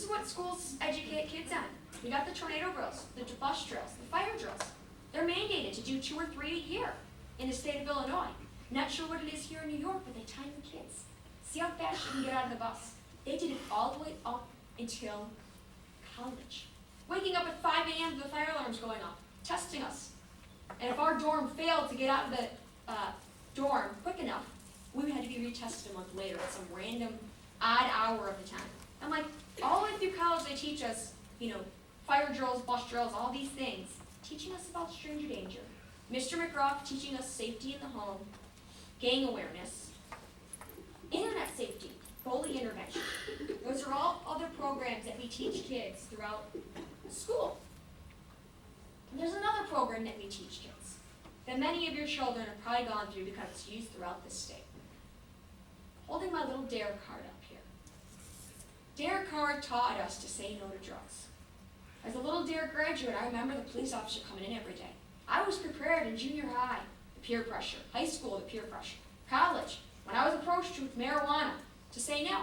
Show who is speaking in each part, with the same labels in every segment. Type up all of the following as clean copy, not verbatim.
Speaker 1: is what schools educate kids on. We got the tornado drills, the bus drills, the fire drills. They're mandated to do 2 or 3 a year in the state of Illinois. Not sure what it is here in New York, but they time the kids. See how fast you can get out of the bus. They did it all the way up until college. Waking up at 5 a.m. the fire alarm's going off, testing us. And if our dorm failed to get out of the dorm quick enough, we had to be retested a month later at some random odd hour of the time. I'm like, all the way through college they teach us, fire drills, bus drills, all these things, teaching us about stranger danger. Mr. McGruff teaching us safety in the home, gang awareness, internet safety, bully intervention. Those are all other programs that we teach kids throughout school. And there's another program that we teach kids that many of your children have probably gone through because it's used throughout this state. Holding my little DARE card up here. DARE card taught us to say no to drugs. As a little DARE graduate, I remember the police officer coming in every day. I was prepared in junior high, the peer pressure, high school, the peer pressure, college, when I was approached with marijuana, to say no.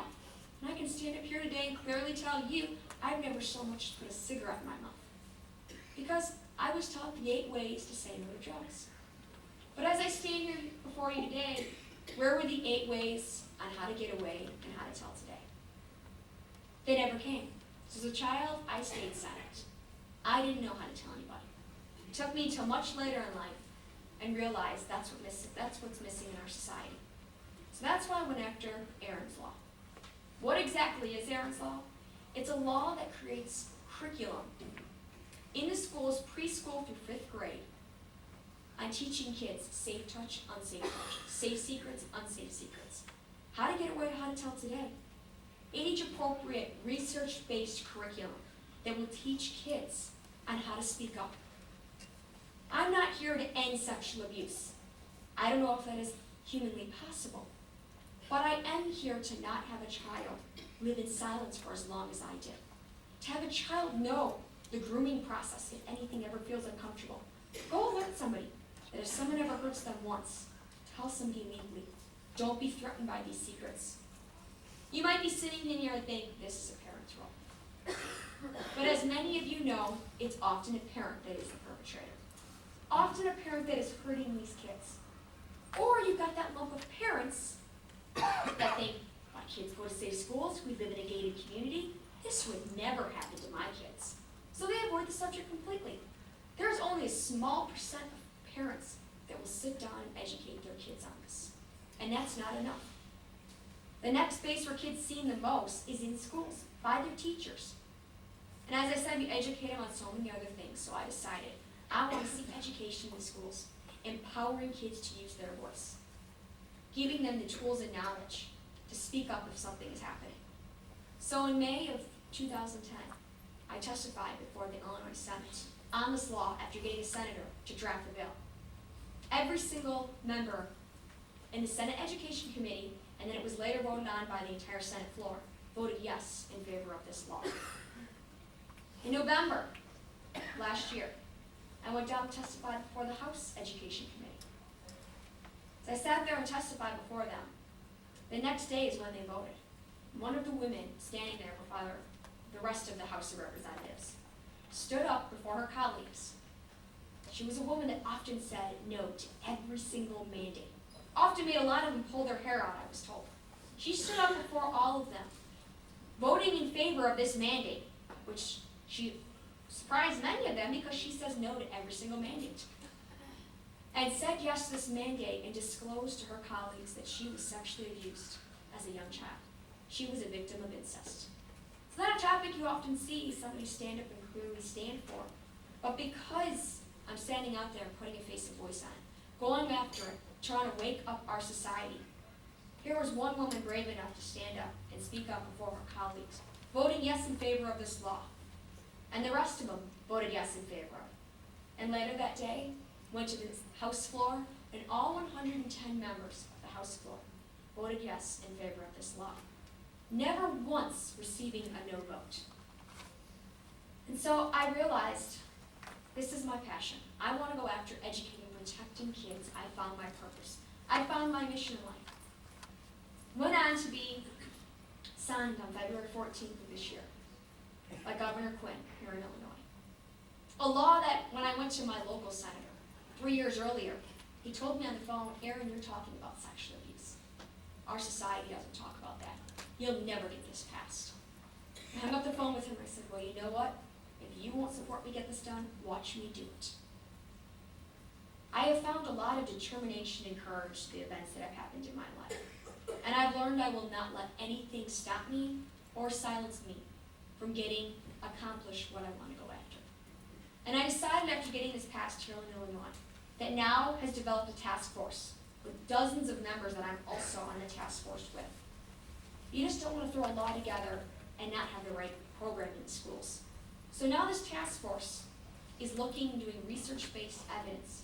Speaker 1: And I can stand up here today and clearly tell you, I've never so much as put a cigarette in my mouth. Because I was taught the 8 ways to say no to drugs. But as I stand here before you today, where were the 8 ways on how to get away and how to tell today? They never came. So as a child, I stayed silent. I didn't know how to tell anybody. It took me until much later in life and realized that's what's missing in our society. So that's why I went after Erin's Law. What exactly is Erin's Law? It's a law that creates curriculum in the schools, preschool through 5th grade, on teaching kids safe touch, unsafe touch, safe secrets, unsafe secrets, how to get away, how to tell today. Age-appropriate, research-based curriculum that will teach kids on how to speak up. I'm not here to end sexual abuse. I don't know if that is humanly possible. But I am here to not have a child live in silence for as long as I did. To have a child know the grooming process if anything ever feels uncomfortable. Go alert somebody that if someone ever hurts them once, tell somebody immediately. Don't be threatened by these secrets. You might be sitting in here and think, this is a parent's role. But as many of you know, it's often a parent that is the perpetrator. Often a parent that is hurting these kids. Or you've got that lump of parents that think, my kids go to safe schools, we live in a gated community, this would never happen to my kids. So they avoid the subject completely. There's only a small percent of parents that will sit down and educate their kids on this. And that's not enough. The next space where kids see the most is in schools, by their teachers. And as I said, we educate them on so many other things, so I decided I want to see education in schools, empowering kids to use their voice, giving them the tools and knowledge to speak up if something is happening. So in May of 2010, I testified before the Illinois Senate on this law after getting a senator to draft the bill. Every single member in the Senate Education Committee, and then it was later voted on by the entire Senate floor, voted yes in favor of this law. In November last year, I went down and testified before the House Education Committee. So I sat there and testified before them. The next day is when they voted. One of the women standing there before the rest of the House of Representatives stood up before her colleagues. She was a woman that often said no to every single mandate. Often made a lot of them pull their hair out, I was told. She stood up before all of them, voting in favor of this mandate, which she surprised many of them because she says no to every single mandate. And said yes to this mandate and disclosed to her colleagues that she was sexually abused as a young child. She was a victim of incest. It's not a topic you often see somebody stand up and clearly stand for. But because I'm standing out there and putting a face and voice on it, going after it, trying to wake up our society, here was one woman brave enough to stand up and speak up before her colleagues, voting yes in favor of this law. And the rest of them voted yes in favor of it. And later that day, went to the House floor, and all 110 members of the House floor voted yes in favor of this law, never once receiving a no vote. And so I realized this is my passion. I want to go after educating and protecting kids. I found my purpose. I found my mission in life. Went on to be signed on February 14th of this year by Governor Quinn here in Illinois. A law that, when I went to my local senator 3 years earlier, he told me on the phone, Erin, you're talking about sexual abuse. Our society doesn't talk about that. You'll never get this passed. I hung up the phone with him and I said, well, you know what? If you won't support me get this done, watch me do it. I have found a lot of determination and courage to the events that have happened in my life. And I've learned I will not let anything stop me or silence me from getting accomplished what I want to go after. And I decided after getting this passed here in Illinois that now has developed a task force with dozens of members that I'm also on the task force with. You just don't want to throw a law together and not have the right program in the schools. So now this task force is doing research-based evidence.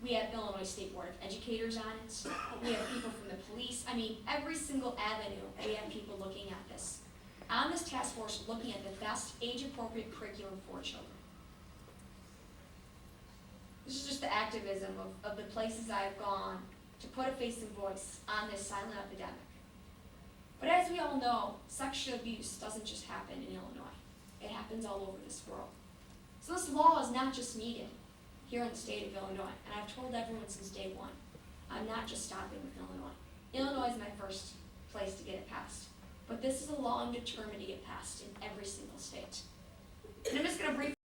Speaker 1: We have Illinois State Board of Educators on it. We have people from the police. I mean, every single avenue, we have people looking at this. On this task force, looking at the best age-appropriate curriculum for children. This is just the activism of the places I have gone to put a face and voice on this silent epidemic. But as we all know, sexual abuse doesn't just happen in Illinois. It happens all over this world. So this law is not just needed here in the state of Illinois, and I've told everyone since day one, I'm not just stopping with Illinois. Illinois is my first place to get it passed. But this is a law I'm determined to get passed in every single state. And I'm just going to briefly